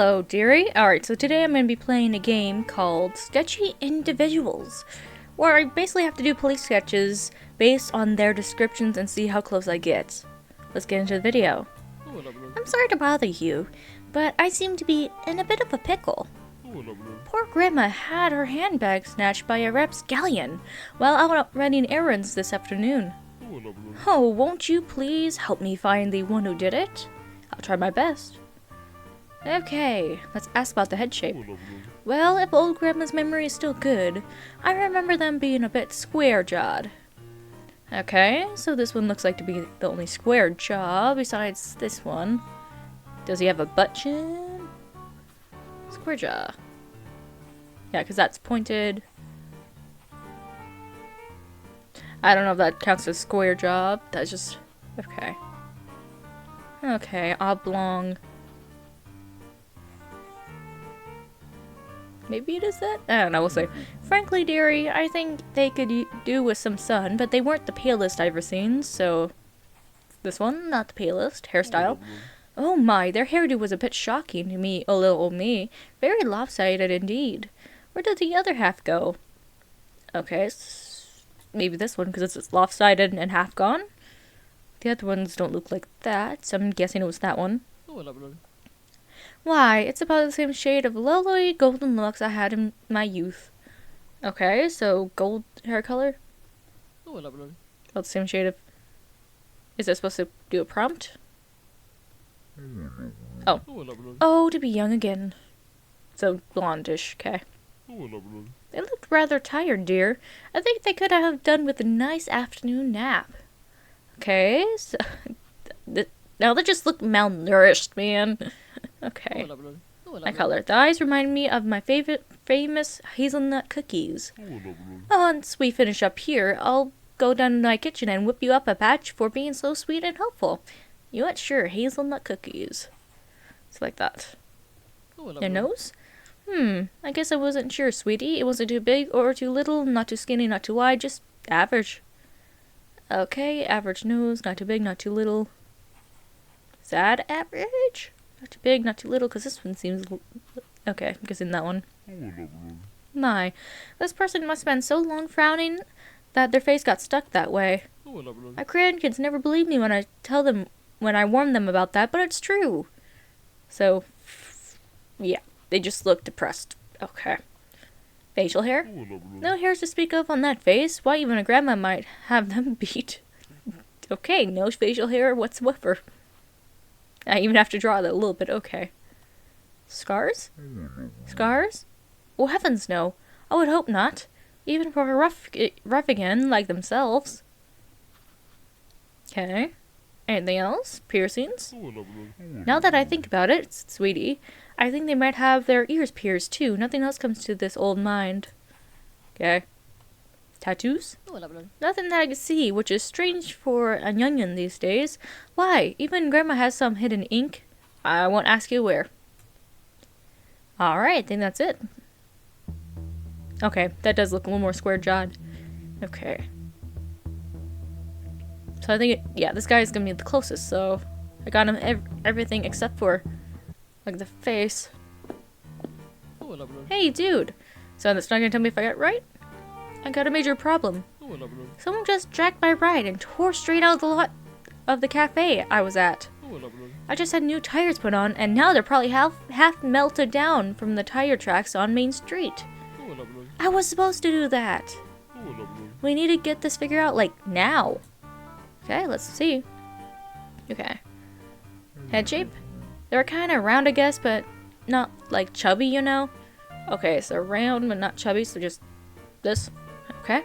Hello, dearie. Alright, so today I'm going to be playing a game called Sketchy Individuals, where I basically have to do police sketches based on their descriptions and see how close I get. Let's get into the video. I'm sorry to bother you, but I seem to be in a bit of a pickle. Poor Grandma had her handbag snatched by a rapscallion while out running errands this afternoon. Oh, won't you please help me find the one who did it? I'll try my best. Okay, let's ask about the head shape. Well, if old Grandma's memory is still good, I remember them being a bit square-jawed. Okay, so this one looks like to be the only square jaw besides this one. Does he have a butt chin? Square jaw. Yeah, because that's pointed. I don't know if that counts as square jaw. That's just... okay. Okay, oblong. Maybe it is that? I don't know, we'll see. Frankly, dearie, I think they could do with some sun, but they weren't the palest I've ever seen, so... this one, not the palest. Hairstyle. Oh my, their hairdo was a bit shocking to me, oh little old me. Very lopsided indeed. Where did the other half go? Okay, maybe this one, because it's lopsided and half gone. The other ones don't look like that, so I'm guessing it was that one. Why, it's about the same shade of lovely golden locks I had in my youth. Okay, so gold hair color? About the same shade of... is it supposed to do a prompt? Oh. Oh, to be young again. So, blondish, okay. They looked rather tired, dear. I think they could have done with a nice afternoon nap. Okay, so... now they just look malnourished, man. Okay. My color. The eyes remind me of my famous hazelnut cookies. Once we finish up here, I'll go down to my kitchen and whip you up a batch for being so sweet and helpful. You want sure hazelnut cookies. It's like that. Your nose? I guess I wasn't sure, sweetie. It wasn't too big or too little, not too skinny, not too wide, just average. Okay, average nose, not too big, not too little. Is that average? Not too big, not too little, because this one seems... okay, I'm guessing that one. My, this person must have been so long frowning that their face got stuck that way. My grandkids never believe me when I warn them about that, but it's true. So, yeah, they just look depressed. Okay. Facial hair? No hairs to speak of on that face. Why, even a grandma might have them beat. Okay, no facial hair whatsoever. I even have to draw that a little bit. Okay. Scars? Scars? Oh, heavens no. I would hope not. Even for a ruffian like themselves. Okay. Anything else? Piercings? Now that I think about it, sweetie, I think they might have their ears pierced too. Nothing else comes to this old mind. Okay. Tattoos? Nothing that I can see, which is strange for a young'un these days. Why, even Grandma has some hidden ink. I won't ask you where. Alright, I think that's it. Okay, that does look a little more square-jawed. Okay. So I think, yeah, this guy is gonna be the closest, so... I got him everything except for, like, the face. Hey, dude! So that's not gonna tell me if I got it right? I got a major problem. Someone just jacked my ride and tore straight out of the lot of the cafe I was at. I just had new tires put on, and now they're probably half melted down from the tire tracks on Main Street. I was supposed to do that. We need to get this figured out, like, now. Okay, let's see. Okay. Head shape? They're kind of round, I guess, but not, like, chubby, you know? Okay, so round, but not chubby, so just this. Okay.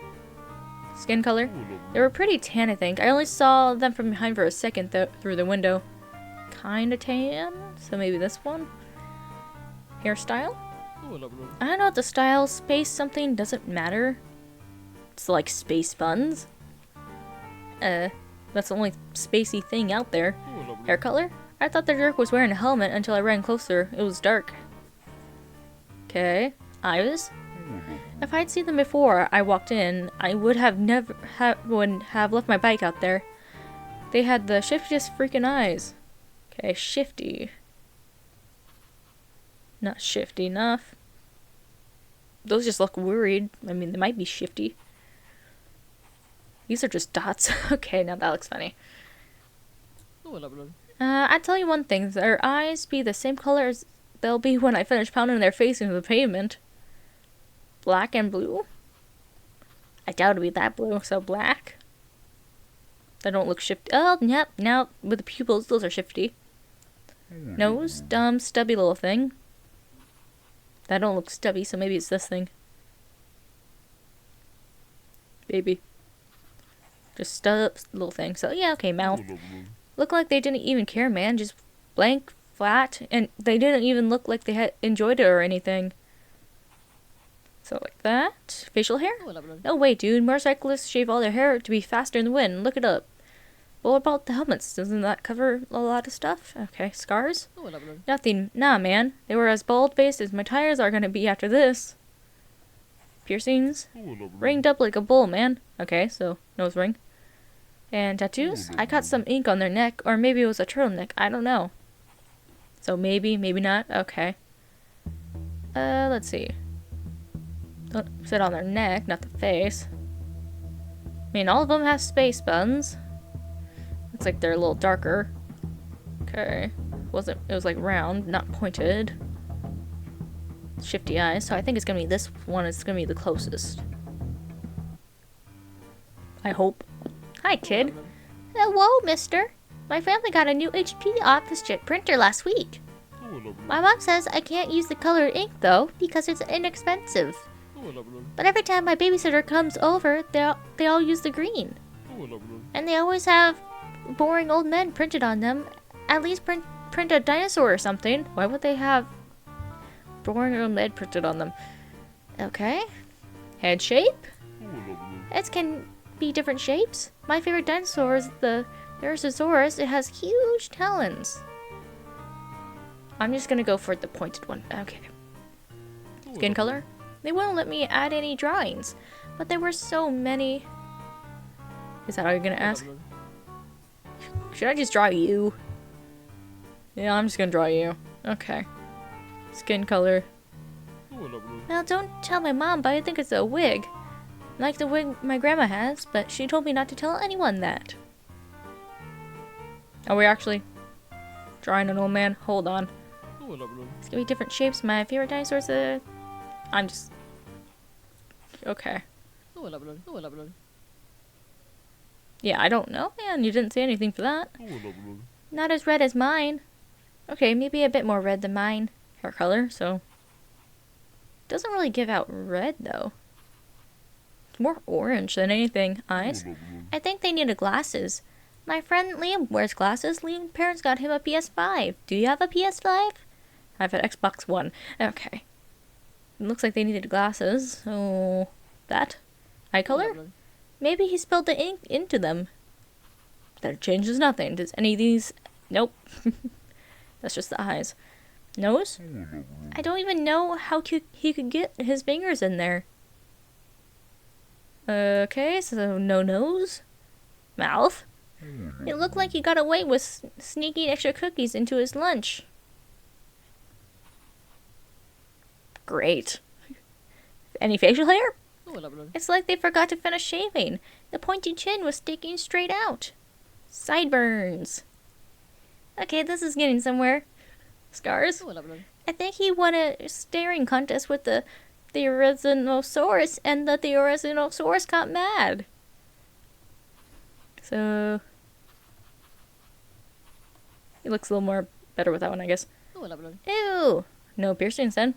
Skin color. They were pretty tan, I think. I only saw them from behind for a second through the window. Kinda tan, so maybe this one. Hairstyle? I don't know what the style, space something, doesn't matter. It's like space buns. That's the only spacey thing out there. Hair color? I thought the jerk was wearing a helmet until I ran closer. It was dark. Okay. Eyes? If I'd seen them before I walked in, I would have wouldn't have left my bike out there. They had the shiftiest freaking eyes. Okay, shifty. Not shifty enough. Those just look worried. I mean, they might be shifty. These are just dots. Okay, now that looks funny. I'd tell you one thing. Their eyes be the same color as they'll be when I finish pounding their face into the pavement. Black and blue? I doubt it'll be that blue, so black. They don't look shifty. Oh, yep, now with the pupils, those are shifty. Nose, dumb, stubby little thing. That don't look stubby, so maybe it's this thing. Baby. Just stub little thing. So yeah, okay, mouth. Look like they didn't even care, man. Just blank, flat, and they didn't even look like they had enjoyed it or anything. So like that. Facial hair? No way, dude. Motorcyclists shave all their hair to be faster in the wind. Look it up. But what about the helmets? Doesn't that cover a lot of stuff? Okay, scars? Nothing. Nah, man. They were as bald-faced as my tires are gonna be after this. Piercings? Ringed up like a bull, man. Okay, so nose ring. And tattoos? I caught some ink on their neck, or maybe it was a turtleneck. I don't know. So maybe, maybe not. Okay. Let's see. Don't sit on their neck, not the face. I mean, all of them have space buttons. Looks like they're a little darker. Okay. It was like round, not pointed. Shifty eyes, so I think it's gonna be this one. It's gonna be the closest. I hope. Hi, kid. Hello, mister. My family got a new HP OfficeJet printer last week. My mom says I can't use the colored ink, though, because it's inexpensive. But every time my babysitter comes over, they all use the green. And they always have boring old men printed on them. At least print a dinosaur or something. Why would they have boring old men printed on them? Okay. Head shape? It can be different shapes. My favorite dinosaur is the Therosaurus. It has huge talons. I'm just gonna go for the pointed one. Okay. Skin color? They wouldn't let me add any drawings, but there were so many. Is that all you're gonna ask? Should I just draw you? Yeah, I'm just gonna draw you. Okay. Skin color. Now, don't tell my mom, but I think it's a wig. Like the wig my grandma has, but she told me not to tell anyone that. Are we actually drawing an old man? Hold on. It's gonna be different shapes. My favorite dinosaurs I'm just... Okay. Yeah, I don't know, man. You didn't say anything for that. Not as red as mine. Okay, maybe a bit more red than mine. Hair color, so... Doesn't really give out red, though. It's more orange than anything. Eyes? I think they needed glasses. My friend Liam wears glasses. Liam's parents got him a PS5. Do you have a PS5? I have an Xbox One. Okay. It looks like they needed glasses. So... That? Eye color? Maybe he spilled the ink into them. That changes nothing. Does any of these... Nope. That's just the eyes. Nose? I don't even know how he could get his fingers in there. Okay, so no nose. Mouth? It looked like he got away with sneaking extra cookies into his lunch. Great. Any facial hair? It's like they forgot to finish shaving. The pointy chin was sticking straight out. Sideburns. Okay, this is getting somewhere. Scars? I think he won a staring contest with the Therosaurus, and the Therosaurus got mad. So... He looks a little more better with that one, I guess. Ew! No piercings then.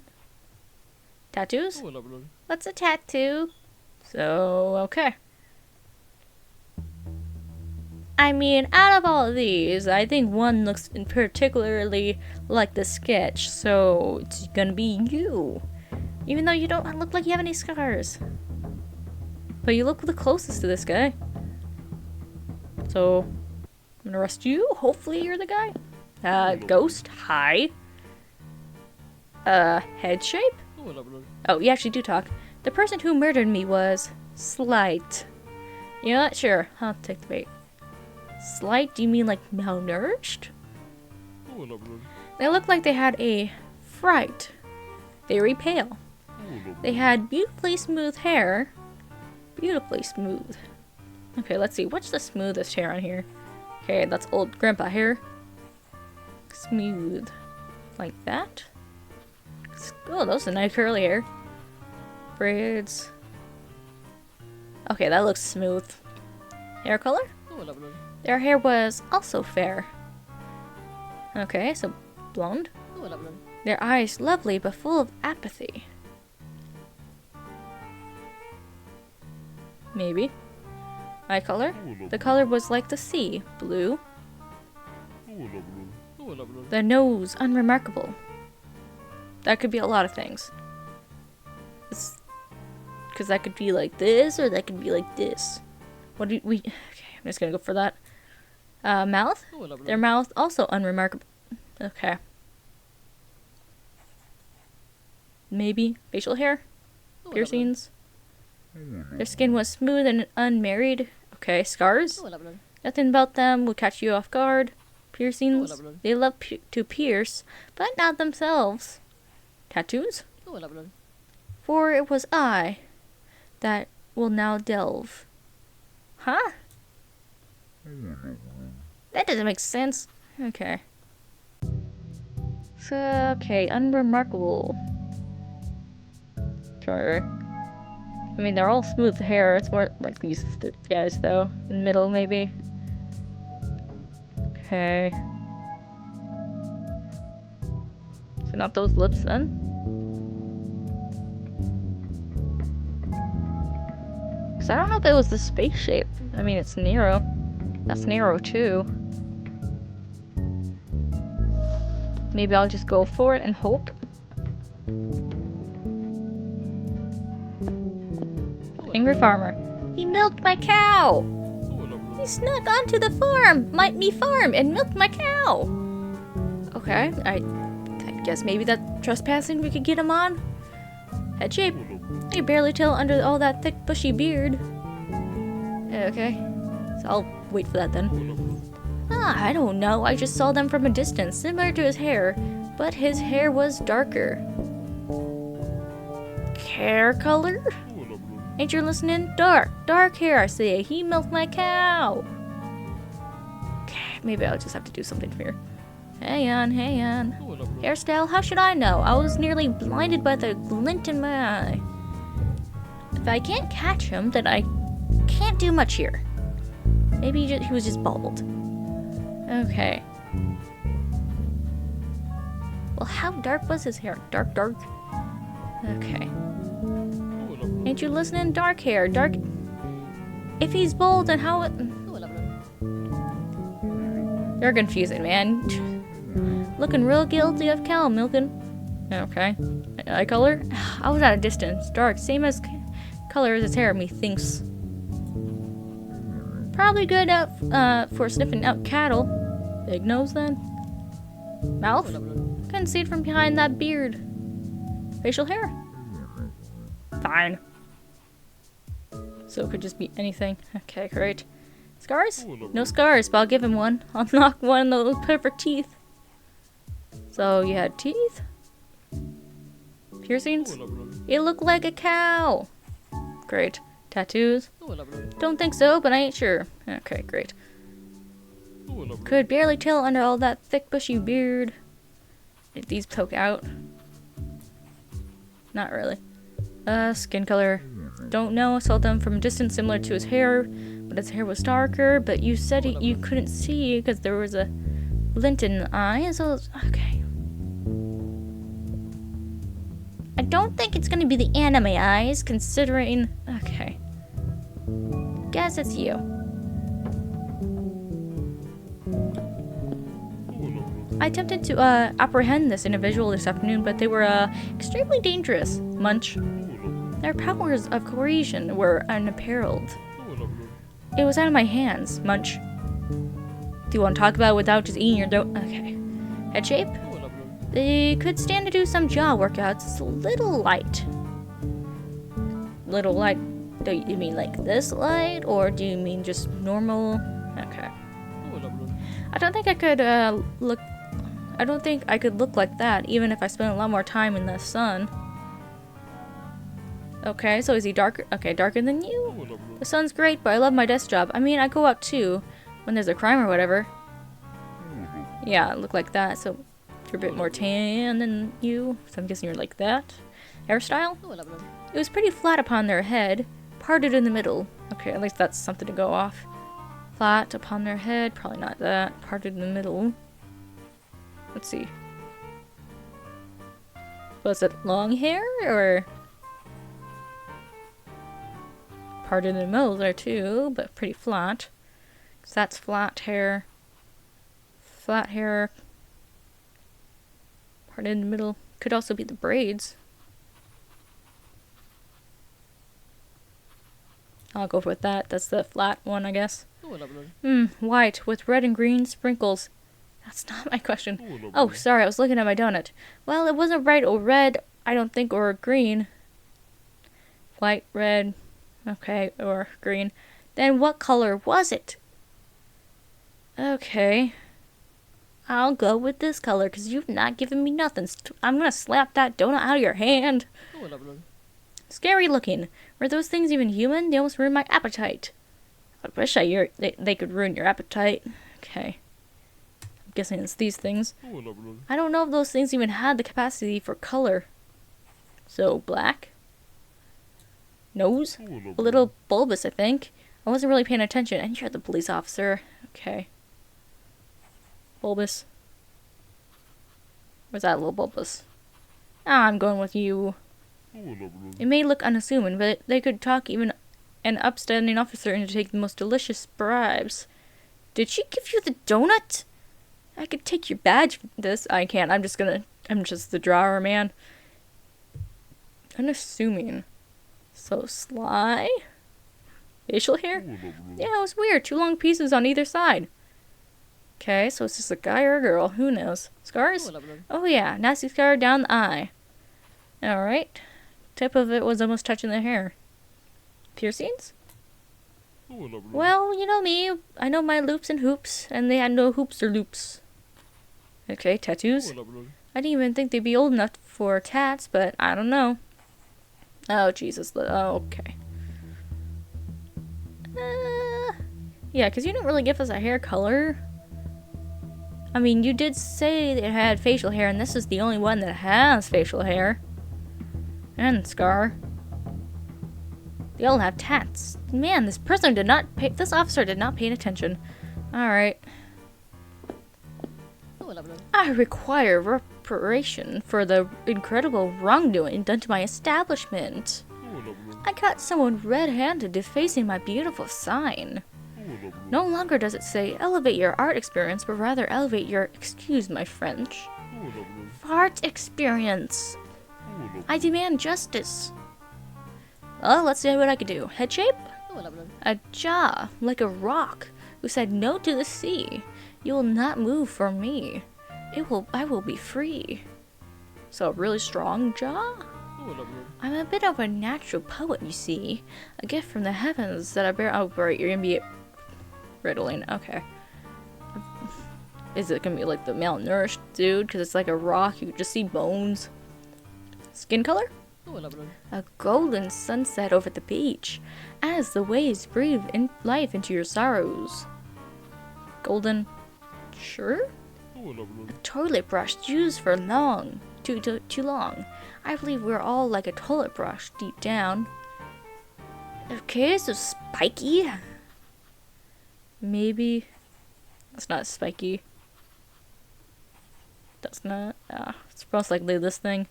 Tattoos? What's a tattoo? So, okay. I mean, out of all of these, I think one looks particularly like the sketch, so it's gonna be you. Even though you don't look like you have any scars. But you look the closest to this guy. So, I'm gonna arrest you. Hopefully you're the guy. Ghost, hi. Head shape? Oh, you actually do talk. The person who murdered me was slight. You're not sure. I'll take the bait. Slight? Do you mean like malnourished? They look like they had a right. Very pale. They had beautifully smooth hair. Beautifully smooth. Okay, let's see. What's the smoothest hair on here? Okay, that's old grandpa hair. Smooth. Like that. Oh, those are nice curly hair. Braids. Okay, that looks smooth. Hair color? Their hair was also fair. Okay, so blonde. Their eyes lovely but full of apathy. Maybe. Eye color? The color was like the sea, blue. The nose, unremarkable. That could be a lot of things. Because that could be like this, or that could be like this. What do we... Okay, I'm just gonna go for that. Mouth? Their mouth, also unremarkable. Okay. Maybe. Facial hair? Piercings? Their skin was smooth and unmarried. Okay, scars? Nothing about them will catch you off guard. Piercings? They love to pierce, but not themselves. Tattoos? For it was I that will now delve. Huh? That doesn't make sense. Okay. So, okay, unremarkable. Sure. I mean, they're all smooth hair. It's more like these guys, though. In the middle, maybe. Okay. So not those lips, then? Because I don't know if it was the space shape. I mean, it's narrow. That's narrow, too. Maybe I'll just go for it and hope. Angry farmer. He milked my cow! He snuck onto the farm, me farm, and milked my cow! Okay, I guess maybe that trespassing we could get him on? Head shape. I can barely tell under all that thick bushy beard. Okay, so I'll wait for that then. I don't know, I just saw them from a distance, similar to his hair, but his hair was darker. Hair color? Ain't you listening? Dark hair, I say. He milked my cow. Okay, maybe I'll just have to do something here. Hey on. Hairstyle? How should I know? I was nearly blinded by the glint in my eye. If I can't catch him, then I can't do much here. Maybe he was just bald. Okay. Well, how dark was his hair? Dark. Okay. Ain't you listening? Dark hair. If he's bald, then how it... You're confusing, man. Looking real guilty of cow milking. Okay. Eye color? I was at a distance. Dark. Same as color as his hair, methinks. Probably good for sniffing out cattle. Big nose, then. Mouth? Couldn't see it from behind that beard. Facial hair? Fine. So it could just be anything. Okay, great. Scars? No scars, but I'll give him one. I'll knock one of those perfect teeth. So you had teeth? Piercings? You look like a cow. Great. Tattoos? Don't think so, but I ain't sure. Okay, great. Could barely tell under all that thick bushy beard. Did these poke out? Not really. Skin color. Don't know. I saw them from a distance, similar to his hair, but his hair was darker. But you said you couldn't see because there was a glint in the eye. So okay. I don't think it's gonna be the anime eyes, considering. Okay. Guess it's you. I attempted to apprehend this individual this afternoon, but they were extremely dangerous. Munch. Their powers of coercion were unapparelled. It was out of my hands. Munch. Do you want to talk about it without just eating your throat? Okay. Head shape? They could stand to do some jaw workouts. It's a little light. Little light? Do you mean like this light? Or do you mean just normal? Okay. I don't think I could look I don't think I could look like that, even if I spent a lot more time in the sun. Okay, so is he darker? Okay, darker than you? The sun's great, but I love my desk job. I mean, I go out too, when there's a crime or whatever. Yeah, look like that, so you're a bit more tan than you. So I'm guessing you're like that. Hairstyle? It was pretty flat upon their head, parted in the middle. Okay, at least that's something to go off. Flat upon their head, probably not that. Parted in the middle. Let's see. Was it long hair, or... Parted in the middle there too, but pretty flat. So that's flat hair. Flat hair. Parted in the middle. Could also be the braids. I'll go with that. That's the flat one, I guess. White with red and green sprinkles. That's not my question. Oh, sorry, I was looking at my donut. Well, it wasn't bright or red, I don't think, or green. White, red, okay, or green. Then what color was it? Okay. I'll go with this color, because you've not given me nothing. I'm gonna slap that donut out of your hand. Scary looking. Were those things even human? They almost ruined my appetite. I wish they could ruin your appetite. Okay. I'm guessing it's these things. I don't know if those things even had the capacity for color. So, black? Nose? A little bulbous, I think. I wasn't really paying attention. And you're the police officer. Okay. Bulbous. Where's that little bulbous? Ah, I'm going with you. It may look unassuming, but they could talk even an upstanding officer into taking the most delicious bribes. Did she give you the donut? I could take your badge for this. I can't. I'm just the drawer man. Unassuming. So sly? Facial hair? Yeah, it was weird. 2 long pieces on either side. Okay, so it's just a guy or a girl. Who knows? Scars? Oh yeah, nasty scar down the eye. Alright. Tip of it was almost touching the hair. Piercings? Well, you know me. I know my loops and hoops, and they had no hoops or loops. Okay, tattoos? I didn't even think they'd be old enough for tats, but I don't know. Oh, Jesus. Oh, okay. Yeah, because you didn't really give us a hair color. I mean, you did say it had facial hair, and this is the only one that has facial hair. And scar. They all have tats. Man, this officer did not pay attention. Alright. I require reparation for the incredible wrongdoing done to my establishment. I caught someone red-handed defacing my beautiful sign. No longer does it say elevate your art experience, but rather elevate your, excuse my French, fart experience. I demand justice. Well, let's see what I can do. Head shape? A jaw, like a rock, who said no to the sea. You will not move for me. I will be free. So a really strong jaw? I'm a bit of a natural poet, you see. A gift from the heavens that I bear. Oh, right, you're gonna be riddling. Okay. Is it gonna be like the malnourished dude? Because it's like a rock, you can just see bones. Skin color? A golden sunset over the beach, as the waves breathe life into your sorrows. Golden. Sure? A toilet brush used for too long. I believe we're all like a toilet brush deep down. Okay, so spiky? Maybe. That's not spiky. That's not. It's most likely this thing.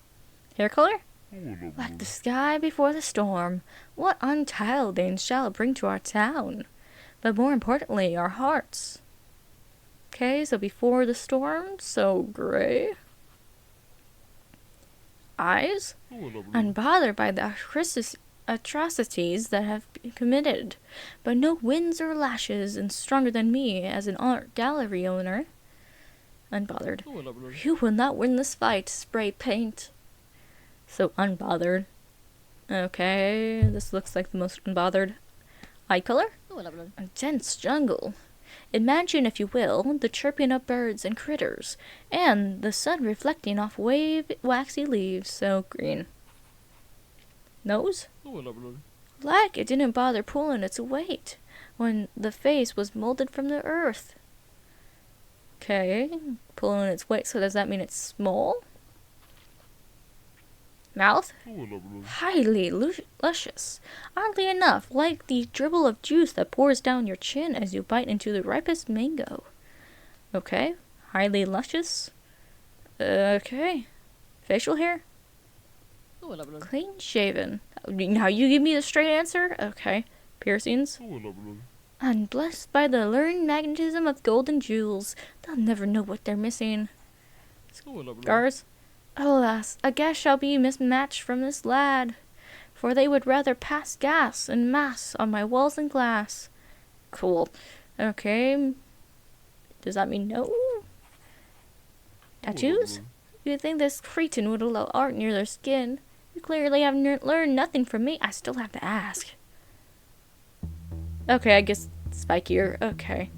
Hair color? Like the sky before the storm, what untidings shall it bring to our town? But more importantly, our hearts. Okay, so before the storm, so gray. Eyes? Unbothered by the atrocities that have been committed, but no winds or lashes, and stronger than me as an art gallery owner. Unbothered. You will not win this fight, spray paint. So unbothered. Okay, this looks like the most unbothered. Eye color? A dense jungle. Imagine, if you will, the chirping of birds and critters, and the sun reflecting off waxy leaves, so green. Nose? Like it didn't bother pulling its weight when the face was molded from the earth. Okay, pulling its weight, so does that mean it's small? Mouth? Highly luscious. Oddly enough, like the dribble of juice that pours down your chin as you bite into the ripest mango. Okay, highly luscious. Okay. Facial hair? Clean shaven. Now you give me the straight answer? Okay. Piercings? And blessed by the luring magnetism of golden jewels, they'll never know what they're missing. Scars? Alas, a guess shall be mismatched from this lad, for they would rather pass gas and mass on my walls and glass. Cool. Okay. Does that mean no? Tattoos? You'd think this cretin would allow art near their skin. You clearly have learned nothing from me. I still have to ask. Okay, I guess spikier. Okay.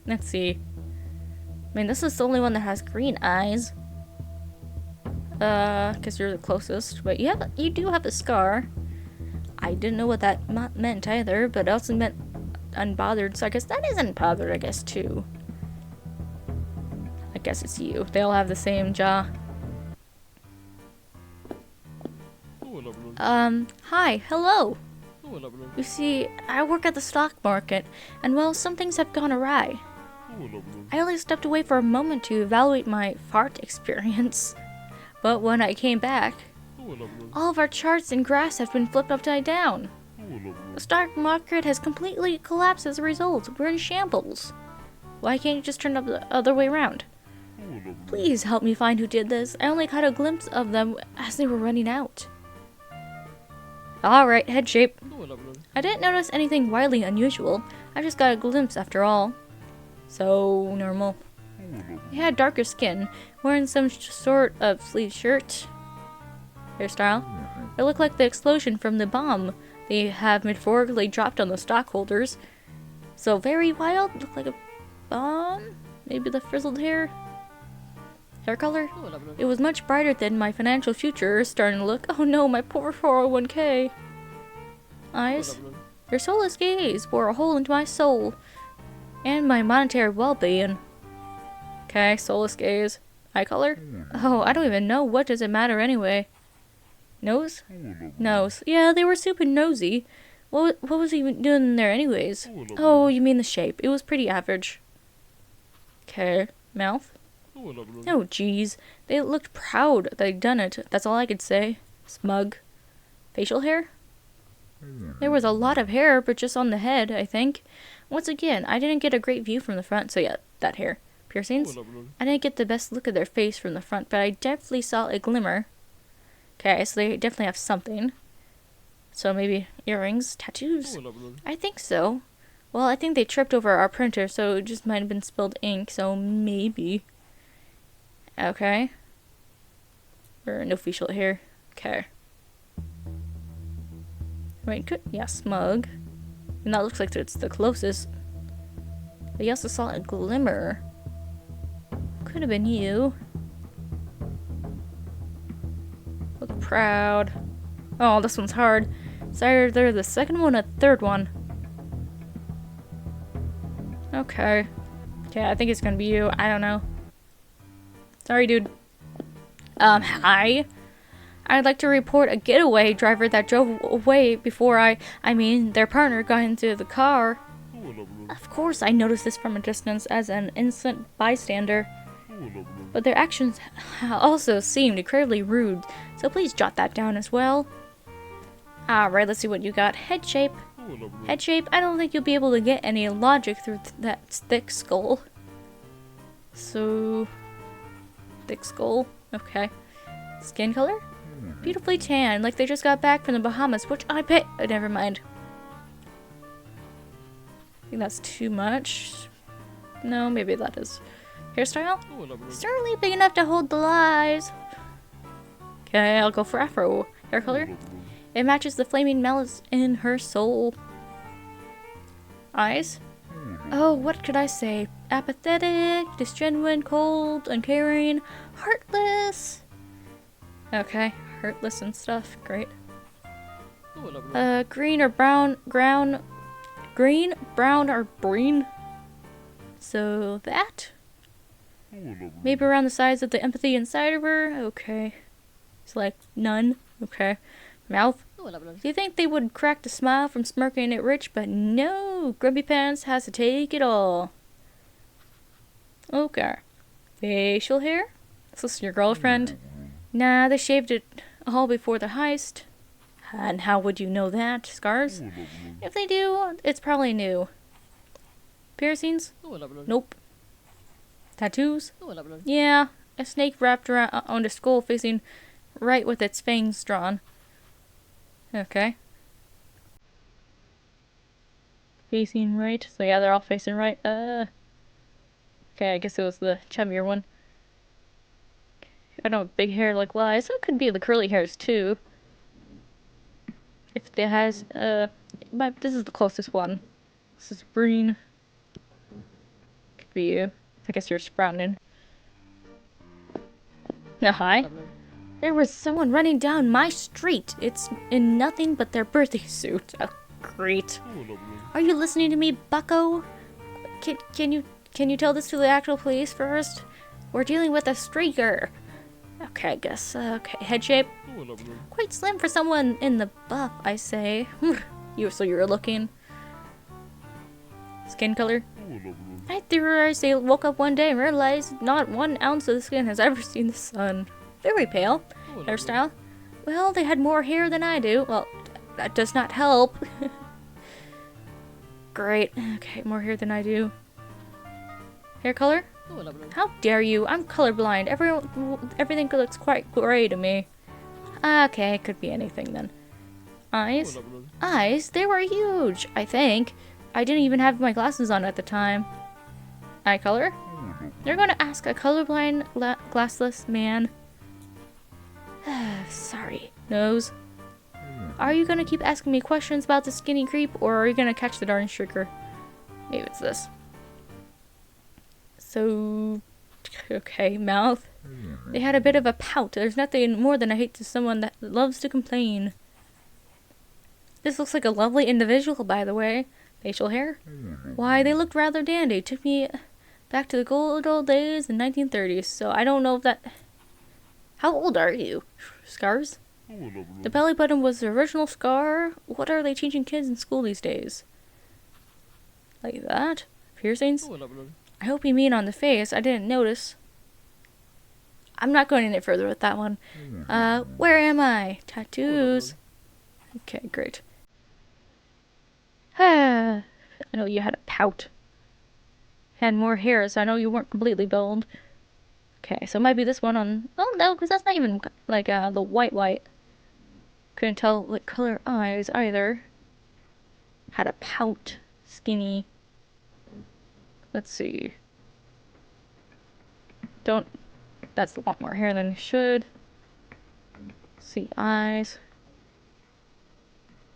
Let's see. I mean, this is the only one that has green eyes. Because you're the closest. But yeah, you do have a scar. I didn't know what that meant either, but it also meant unbothered, so I guess that is unbothered, I guess, too. I guess it's you. They all have the same jaw. Hi, hello. You see, I work at the stock market, and well, some things have gone awry. I only stepped away for a moment to evaluate my fart experience. But when I came back, all of our charts and graphs have been flipped upside down. The stock market has completely collapsed as a result. We're in shambles. Why can't you just turn it the other way around? Please help me find who did this. I only caught a glimpse of them as they were running out. Alright, head shape. I didn't notice anything wildly unusual. I just got a glimpse after all. So normal. He had darker skin, wearing some sort of sleeve shirt. Hairstyle. It looked like the explosion from the bomb they have metaphorically dropped on the stockholders. So very wild, looked like a bomb? Maybe the frizzled hair? Hair color? It was much brighter than my financial future starting to look. Oh no, my poor 401k. Eyes? Their soulless gaze bore a hole into my soul and my monetary well-being. Okay, soulless gaze. Eye color? Oh, I don't even know. What does it matter anyway? Nose? Nose. Yeah, they were super nosy. What was he doing there anyways? Oh, you mean the shape. It was pretty average. Okay. Mouth? Oh, jeez. They looked proud they'd done it. That's all I could say. Smug. Facial hair? There was a lot of hair, but just on the head, I think. Once again, I didn't get a great view from the front, so yeah, that hair. Piercings? I didn't get the best look of their face from the front, but I definitely saw a glimmer. Okay, so they definitely have something. So maybe earrings, tattoos? I think so. Well, I think they tripped over our printer, so it just might have been spilled ink, so maybe. Okay. Or no facial hair. Okay. Wait, good. Yeah, smug. And that looks like it's the closest. But you also saw a glimmer. Could have been you. Look proud. Oh, this one's hard. It's either the second one or the third one. Okay. Okay, I think it's gonna be you. I don't know. Sorry, dude. Hi. I'd like to report a getaway driver that drove away before their partner got into the car. Of course, I noticed this from a distance as an innocent bystander. But their actions also seemed incredibly rude, so please jot that down as well. Alright, let's see what you got. Head shape. Head shape, I don't think you'll be able to get any logic through that thick skull. So... thick skull. Okay. Skin color? Beautifully tan, like they just got back from the Bahamas, which I bet. Never mind. I think that's too much. No, maybe that is. Hairstyle? Certainly big enough to hold the lies. Okay, I'll go for afro. Hair color? It matches the flaming malice in her soul. Eyes? Oh, what could I say? Apathetic, disgenuine, cold, uncaring, heartless. Okay, heartless and stuff. Great. Green or brown, green, brown, or green. So that. Maybe around the size of the empathy inside of her. Okay. It's like none. Okay. Mouth. Do you think they would crack the smile from smirking at Rich? But no, Grumpy Pants has to take it all. Okay. Facial hair? Is this your girlfriend? Nah, they shaved it all before the heist. And how would you know that? Scars? If they do, it's probably new. Piercings? Nope. Tattoos? Yeah, a snake wrapped around on the skull facing right with its fangs drawn. Okay. Facing right. So yeah, they're all facing right. Okay, I guess it was the chubbier one. I know big hair like lies, so it could be the curly hairs too. If it has, but this is the closest one. This is green. Could be you. I guess you're sprouting. Hi. There was someone running down my street. It's in nothing but their birthday suit. Oh, great. Are you listening to me, bucko? Can you tell this to the actual police first? We're dealing with a streaker. Okay, I guess. Okay, head shape. Quite slim for someone in the buff, I say. So you're looking. Skin color. I theorize they woke up one day and realized not 1 ounce of the skin has ever seen the sun. Very pale. Hairstyle. Well, they had more hair than I do. Well, that does not help. Great. Okay, more hair than I do. Hair color? How dare you? I'm colorblind. Everything looks quite gray to me. Okay, it could be anything then. Eyes? Eyes? They were huge, I think. I didn't even have my glasses on at the time. Eye color? You're gonna ask a colorblind, glassless man. Sorry. Nose? Are you gonna keep asking me questions about the skinny creep, or are you gonna catch the darn streaker? Maybe it's this. So, okay, mouth. They had a bit of a pout. There's nothing more than I hate to someone that loves to complain. This looks like a lovely individual, by the way. Facial hair? Why, they looked rather dandy. Took me back to the good old days in 1930s, so I don't know if that... How old are you? Scars? The belly button was the original scar. What are they teaching kids in school these days? Like that? Piercings? I hope you mean on the face. I didn't notice. I'm not going any further with that one. Where am I? Tattoos. Okay, great. I know you had a pout. Had more hair, so I know you weren't completely bald. Okay, so it might be this one on... Oh, no, because that's not even, like, the white. Couldn't tell what color eyes, either. Had a pout. Skinny. Let's see. That's a lot more hair than it should. Let's see, eyes.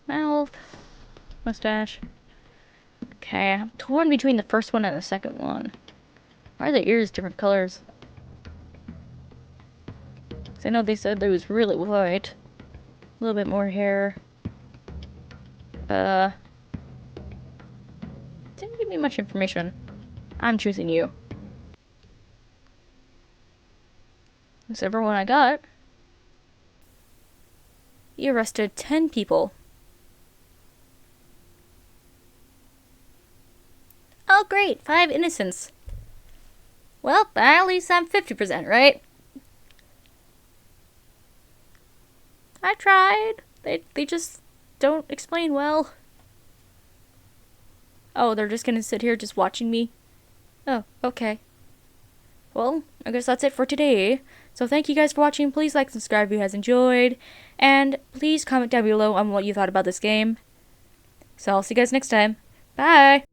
Mouth. Mustache. Okay, I'm torn between the first one and the second one. Why are the ears different colors? I know they said they was really white. A little bit more hair. Didn't give me much information. I'm choosing you. That's everyone I got. You arrested 10 people. Oh great, 5 innocents. Well, at least I'm 50%, right? I tried. They just don't explain well. Oh, they're just gonna sit here just watching me? Oh, okay. Well, I guess that's it for today. So thank you guys for watching. Please like and subscribe if you guys enjoyed. And please comment down below on what you thought about this game. So I'll see you guys next time. Bye!